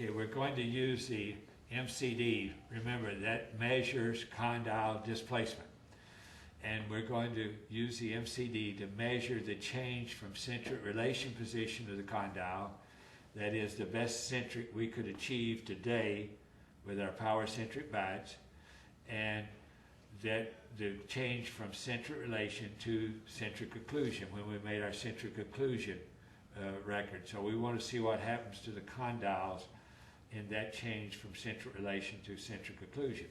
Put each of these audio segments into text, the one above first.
Okay, we're going to use the MCD. Remember, that measures condyle displacement. And we're going to use the MCD to measure the change from centric relation position of the condyle. That is the best centric we could achieve today with our power centric bites, and that the change from centric relation to centric occlusion when we made our centric occlusion record. So we want to see what happens to the condyles in that change from centric relation to centric occlusion.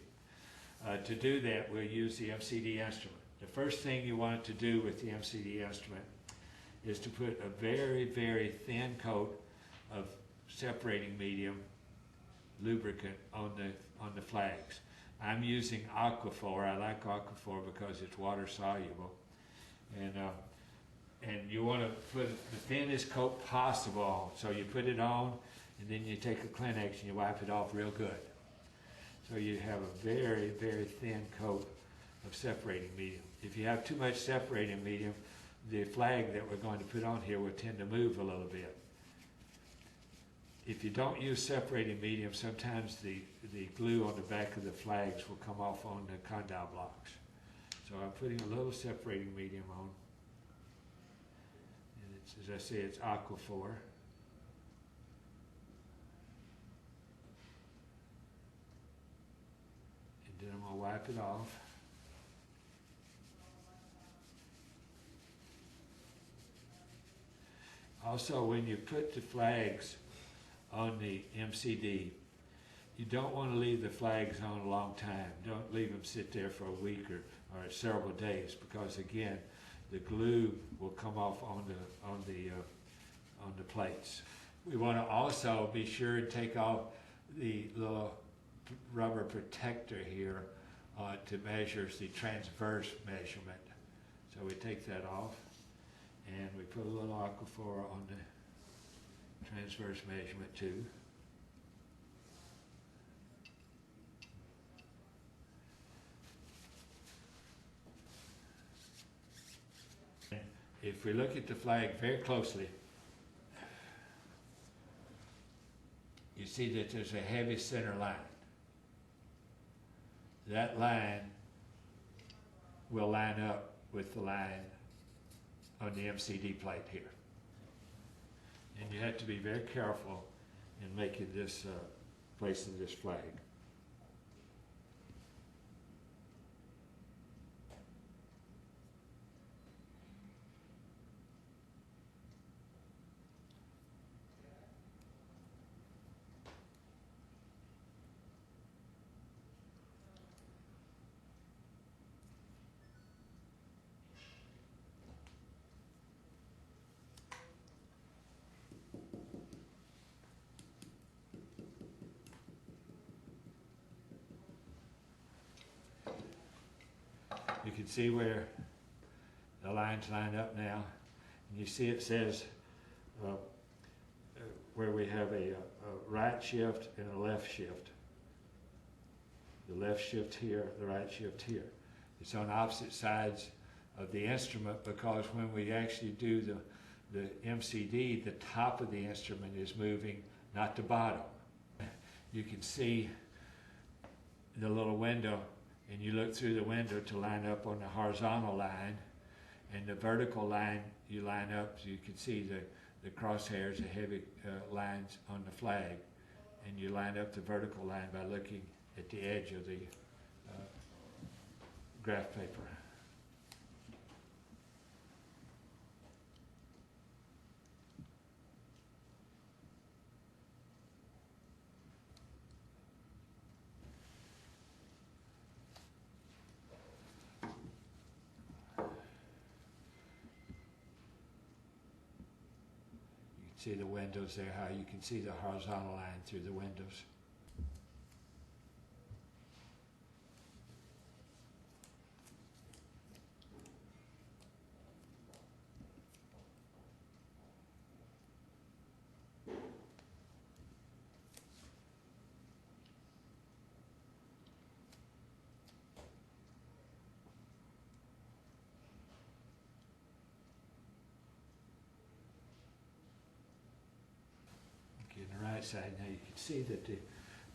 To do that, we'll use the MCD instrument. The first thing you want to do with the MCD instrument is to put a very, very thin coat of separating medium lubricant on the flags. I'm using Aquaphor. I like Aquaphor because it's water soluble, and you want to put the thinnest coat possible on. So you put it on, and then you take a Kleenex and you wipe it off real good. So you have a very, very thin coat of separating medium. If you have too much separating medium, the flag that we're going to put on here will tend to move a little bit. If you don't use separating medium, sometimes the glue on the back of the flags will come off on the condyle blocks. So I'm putting a little separating medium on. And it's, as I say, it's Aquaphor. And then I'm going to wipe it off. Also, when you put the flags on the MCD, you don't want to leave the flags on a long time. Don't leave them sit there for a week or several days, because again, the glue will come off on the plates. We want to also be sure to take off the little rubber protector here to measure the transverse measurement. So we take that off, and we put a little Aquaphor on the transverse measurement too. If we look at the flag very closely, you see that there's a heavy center line. That line will line up with the line on the MCD plate here. And you have to be very careful in making this, placing this flag. You can see where the lines line up now, and you see it says where we have a right shift and a left shift. The left shift here, the right shift here. It's on opposite sides of the instrument, because when we actually do the MCD, the top of the instrument is moving, not the bottom. You can see the little window, and you look through the window to line up on the horizontal line, and the vertical line you line up so you can see the crosshairs, the heavy lines on the flag, and you line up the vertical line by looking at the edge of the graph paper. See the windows there, how you can see the horizontal line through the windows. side. Now you can see that the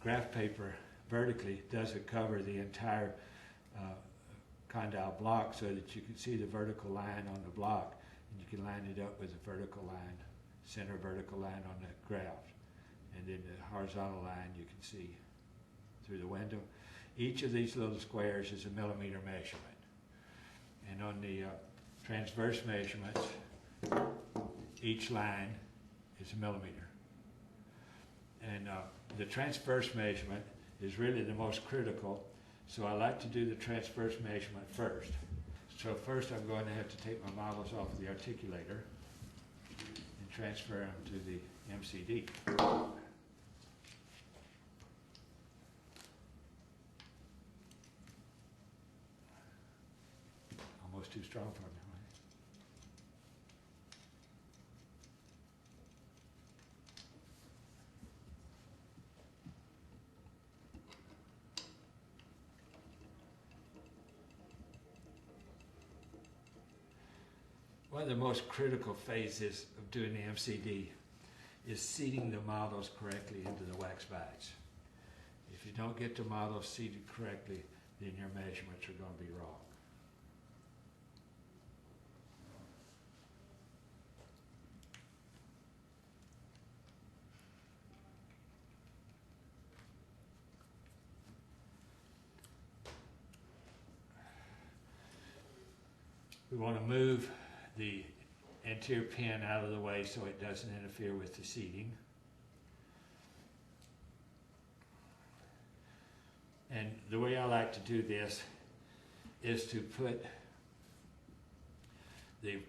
graph paper vertically doesn't cover the entire condyle block, so that you can see the vertical line on the block, and you can line it up with the vertical line, center vertical line on the graph. And then the horizontal line you can see through the window. Each of these little squares is a millimeter measurement. And on the transverse measurements, each line is a millimeter. And the transverse measurement is really the most critical, so I like to do the transverse measurement first. So first I'm going to have to take my models off the articulator and transfer them to the MCD. Almost too strong for me. One of the most critical phases of doing the MCD is seating the models correctly into the wax bites. If you don't get the models seated correctly, then your measurements are going to be wrong. We want to move the anterior pin out of the way so it doesn't interfere with the seating. And the way I like to do this is to put the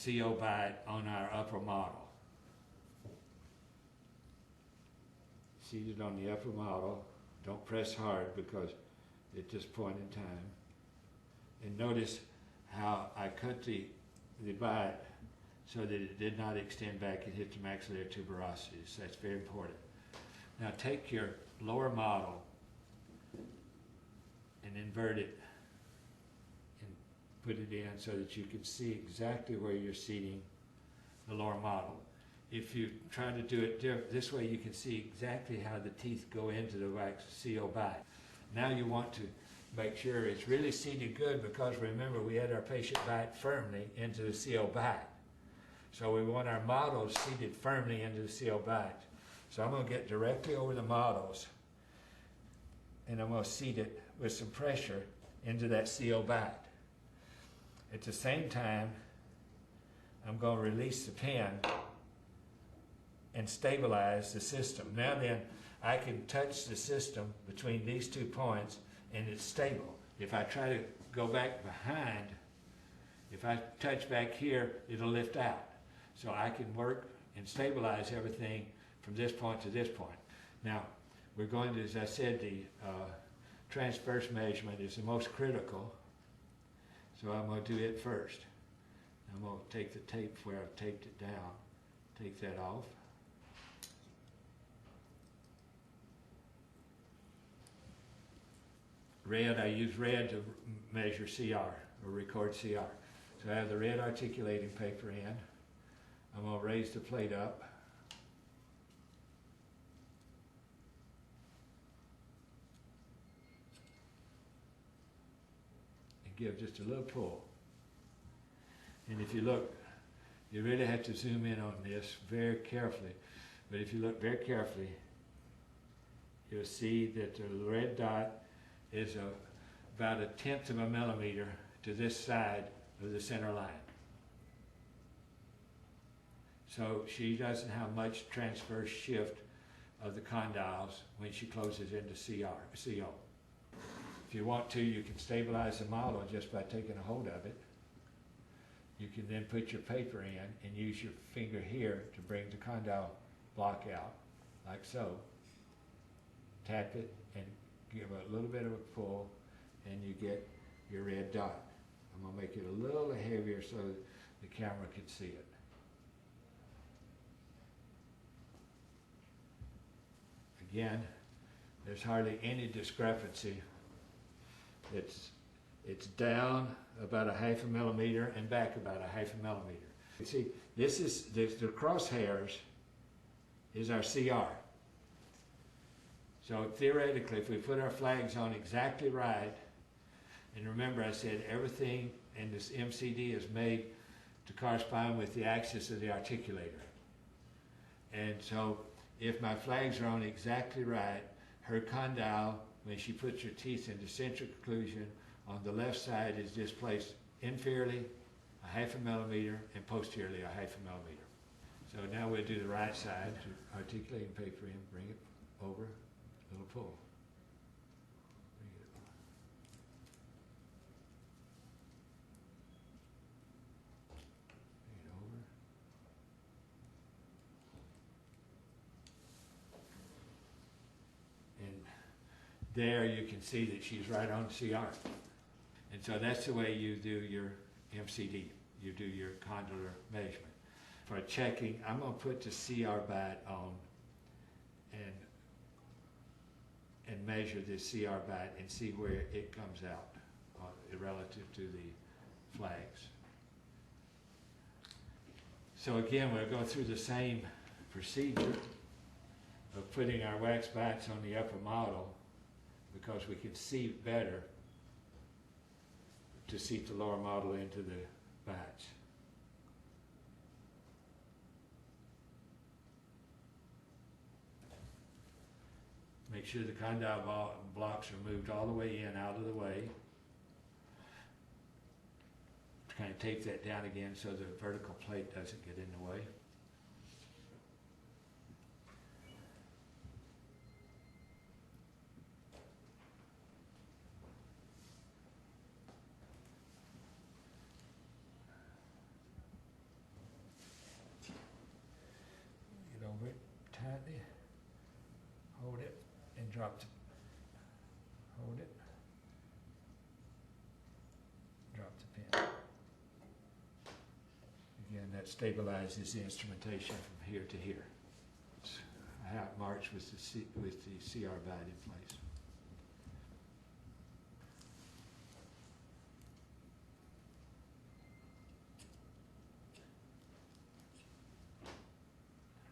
CO bite on our upper model. Seated on the upper model. Don't press hard because at this point in time. And notice how I cut the bite so that it did not extend back and hit the maxillary tuberosities. That's very important. Now take your lower model and invert it and put it in so that you can see exactly where you're seating the lower model. If you try to do it this way, you can see exactly how the teeth go into the wax CO bite. Now you want to make sure it's really seated good, because remember we had our patient bite firmly into the CO bite. So we want our models seated firmly into the CO bite. So I'm going to get directly over the models and I'm going to seat it with some pressure into that CO bite. At the same time, I'm going to release the pin and stabilize the system. Now then, I can touch the system between these 2 points and it's stable. If I try to go back behind, if I touch back here, it'll lift out. So I can work and stabilize everything from this point to this point. Now, we're going to, as I said, the transverse measurement is the most critical. So I'm going to do it first. I'm going to take the tape where I've taped it down, take that off. Red, I use red to measure CR, or record CR. So I have the red articulating paper in. I'm going to raise the plate up. And give just a little pull. And if you look, you really have to zoom in on this very carefully. But if you look very carefully, you'll see that the red dot is about 1/10 of a millimeter to this side of the center line. So she doesn't have much transverse shift of the condyles when she closes into CO. If you want to, you can stabilize the model just by taking a hold of it. You can then put your paper in and use your finger here to bring the condyle block out, like so. Tap it and give a little bit of a pull, and you get your red dot. I'm going to make it a little heavier so the camera can see it. Again, there's hardly any discrepancy. It's down about 1/2 millimeter and back about 1/2 millimeter. You see, this is the crosshairs is our CR. So theoretically, if we put our flags on exactly right, and remember I said everything in this MCD is made to correspond with the axis of the articulator. And so if my flags are on exactly right, her condyle, when she puts her teeth into central occlusion, on the left side is displaced inferiorly a 0.5 millimeter and posteriorly a 0.5 millimeter. So now we'll do the right side to articulate and pay for him. Bring it over, little pull. Bring it over. Bring it over. And there you can see that she's right on CR. And so that's the way you do your MCD. You do your condylar measurement. For checking, I'm going to put the CR bat on and measure this CR bat and see where it comes out relative to the flags. So again, we'll go through the same procedure of putting our wax bats on the upper model because we can see better to seat the lower model into the bats. Make sure the condyle blocks are moved all the way in, out of the way. Kind of tape that down again so the vertical plate doesn't get in the way. Get over it tightly. Hold it and drop the, hold it. Drop the pin. Again, that stabilizes the instrumentation from here to here. It's how it marks with the CR bat in place.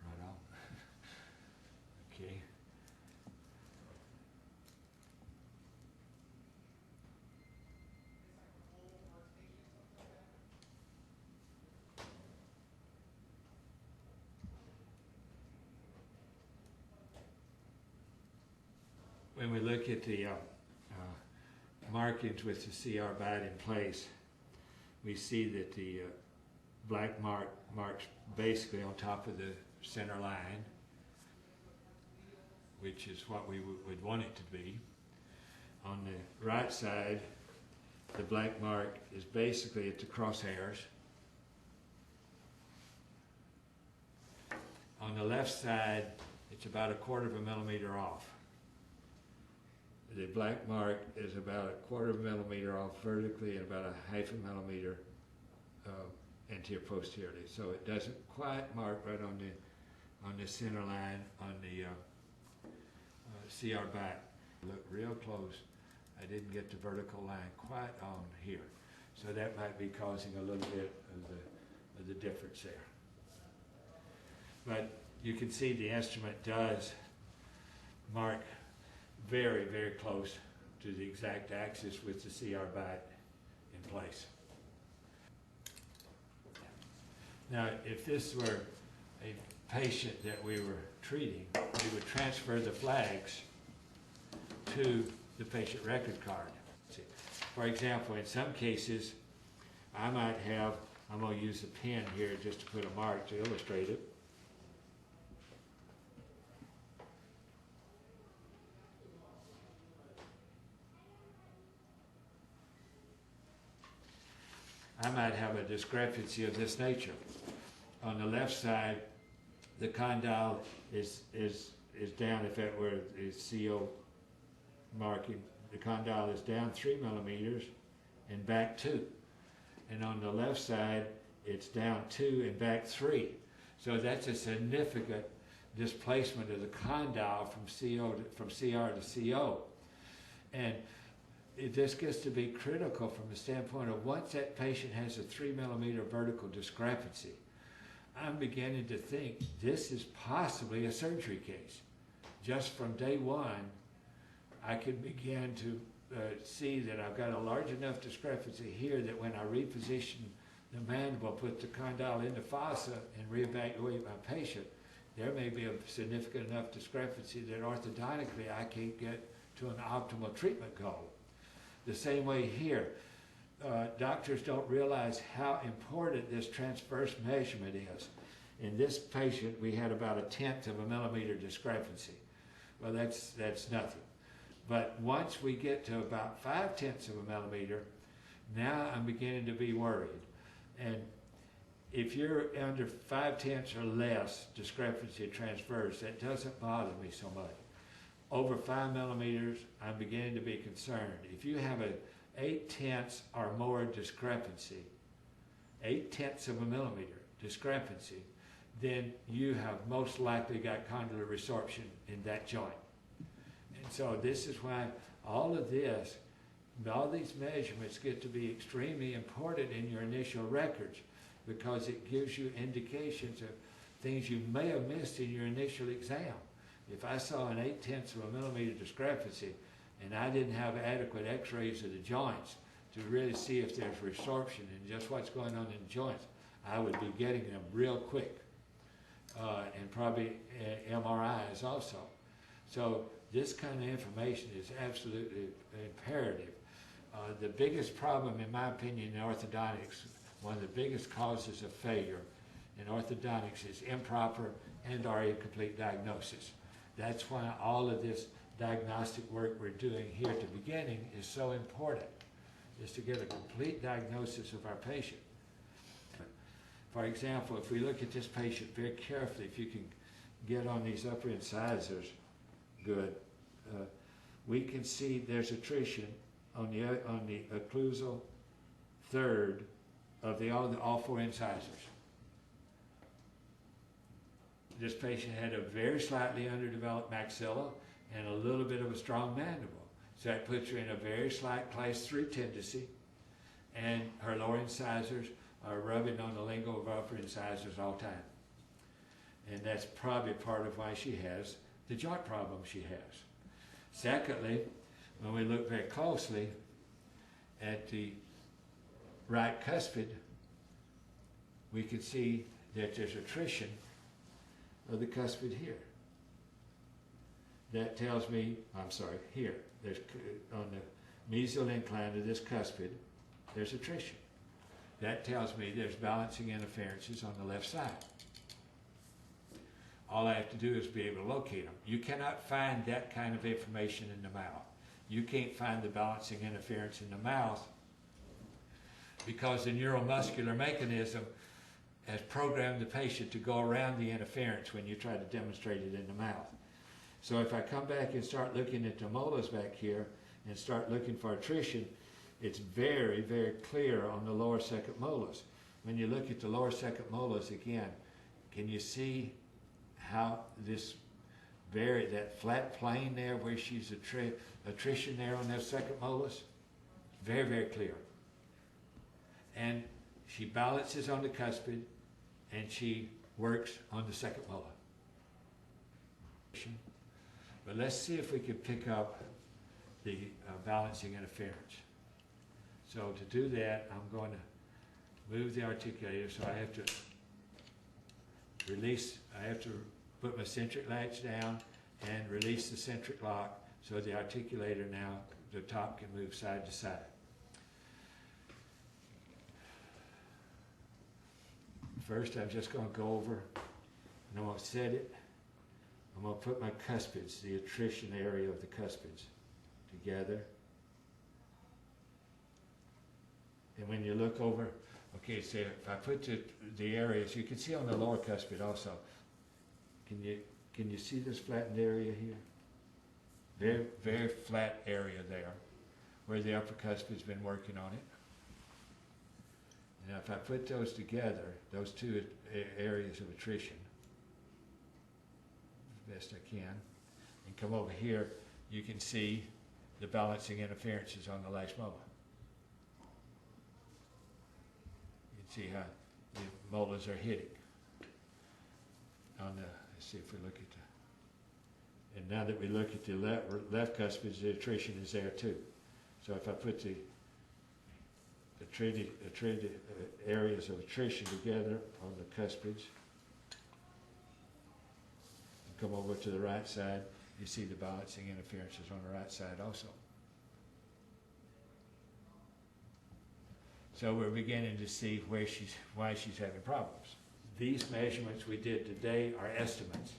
Right on. Okay. When we look at the markings with the CR bat in place, we see that the black marks basically on top of the center line, which is what we would want it to be. On the right side, the black mark is basically at the crosshairs. On the left side, it's about 1/4 millimeter off. The black mark is about 1/4 millimeter off vertically and about 0.5 millimeter anterior posteriorly. So it doesn't quite mark right on the center line on the CR bat. Look real close. I didn't get the vertical line quite on here. So that might be causing a little bit of the difference there. But you can see the instrument does mark very, very close to the exact axis with the CR bat in place. Now, if this were a patient that we were treating, we would transfer the flags to the patient record card. For example, in some cases, I might have, I'm going to use a pen here just to put a mark to illustrate it. I might have a discrepancy of this nature. On the left side, the condyle is down, if that were the CO marking, the condyle is down 3 millimeters and back 2. And on the left side, it's down 2 and back 3. So that's a significant displacement of the condyle from CR to CO. And this gets to be critical from the standpoint of once that patient has a 3 millimeter vertical discrepancy, I'm beginning to think this is possibly a surgery case. just from day one, I could begin to see that I've got a large enough discrepancy here that when I reposition the mandible, put the condyle in the fossa, and reevaluate my patient, there may be a significant enough discrepancy that orthodontically I can't get to an optimal treatment goal. The same way here, doctors don't realize how important this transverse measurement is. In this patient, we had about 1/10 of a millimeter discrepancy. Well, that's nothing. But once we get to about 5/10 of a millimeter, now I'm beginning to be worried. And if you're under 5/10 or less discrepancy transverse, that doesn't bother me so much. Over 5 millimeters, I'm beginning to be concerned. If you have a 8/10 or more discrepancy, 8/10 of a millimeter discrepancy, then you have most likely got condylar resorption in that joint. And so this is why all of this, all these measurements get to be extremely important in your initial records, because it gives you indications of things you may have missed in your initial exam. If I saw an 8/10 of a millimeter discrepancy and I didn't have adequate x-rays of the joints to really see if there's resorption and just what's going on in the joints, I would be getting them real quick, and probably MRIs also. So this kind of information is absolutely imperative. The biggest problem, in my opinion, in orthodontics, one of the biggest causes of failure in orthodontics is improper and/or incomplete diagnosis. That's why all of this diagnostic work we're doing here at the beginning is so important, is to get a complete diagnosis of our patient. For example, if we look at this patient very carefully, if you can get on these upper incisors, good, we can see there's attrition on the occlusal third of all 4 incisors. This patient had a very slightly underdeveloped maxilla and a little bit of a strong mandible. So that puts her in a very slight class 3 tendency, and her lower incisors are rubbing on the lingual of upper incisors all the time. And that's probably part of why she has the joint problem she has. Secondly, when we look very closely at the right cuspid, we can see that there's attrition of the cuspid here. That tells me, I'm sorry, here, there's on the mesial incline of this cuspid, there's attrition. That tells me there's balancing interferences on the left side. All I have to do is be able to locate them. You cannot find that kind of information in the mouth. You can't find the balancing interference in the mouth because the neuromuscular mechanism has programmed the patient to go around the interference when you try to demonstrate it in the mouth. So if I come back and start looking at the molars back here and start looking for attrition, it's very, very clear on the lower second molars. When you look at the lower second molars again, can you see how that flat plane there where she's attrition there on those second molars? Very, very clear. And she balances on the cuspid and she works on the second molar. But let's see if we can pick up the balancing interference. So to do that, I'm going to move the articulator, so I have to release, I have to put my centric latch down and release the centric lock so the articulator now, the top can move side to side. First, I'm just going to go over and I'm going to set it. I'm going to put my cuspids, the attrition area of the cuspids, together. And when you look over, okay, so if I put the areas, you can see on the lower cuspid also. Can you see this flattened area here? Very, very flat area there, where the upper cuspid's been working on it. Now, if I put those together, those two areas of attrition, as best I can, and come over here, you can see the balancing interferences on the last molar. You can see how the molars are hitting on the, let's see if we look at And now that we look at the left cuspid, the attrition is there too. So if I put the areas of attrition together on the cuspids, and come over to the right side, you see the balancing interferences on the right side also. So we're beginning to see why she's having problems. These measurements we did today are estimates.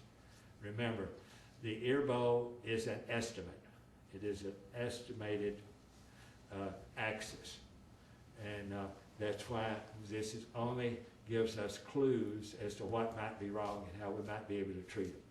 Remember, the ear bow is an estimate. It is an estimated axis. And that's why this only gives us clues as to what might be wrong and how we might be able to treat it.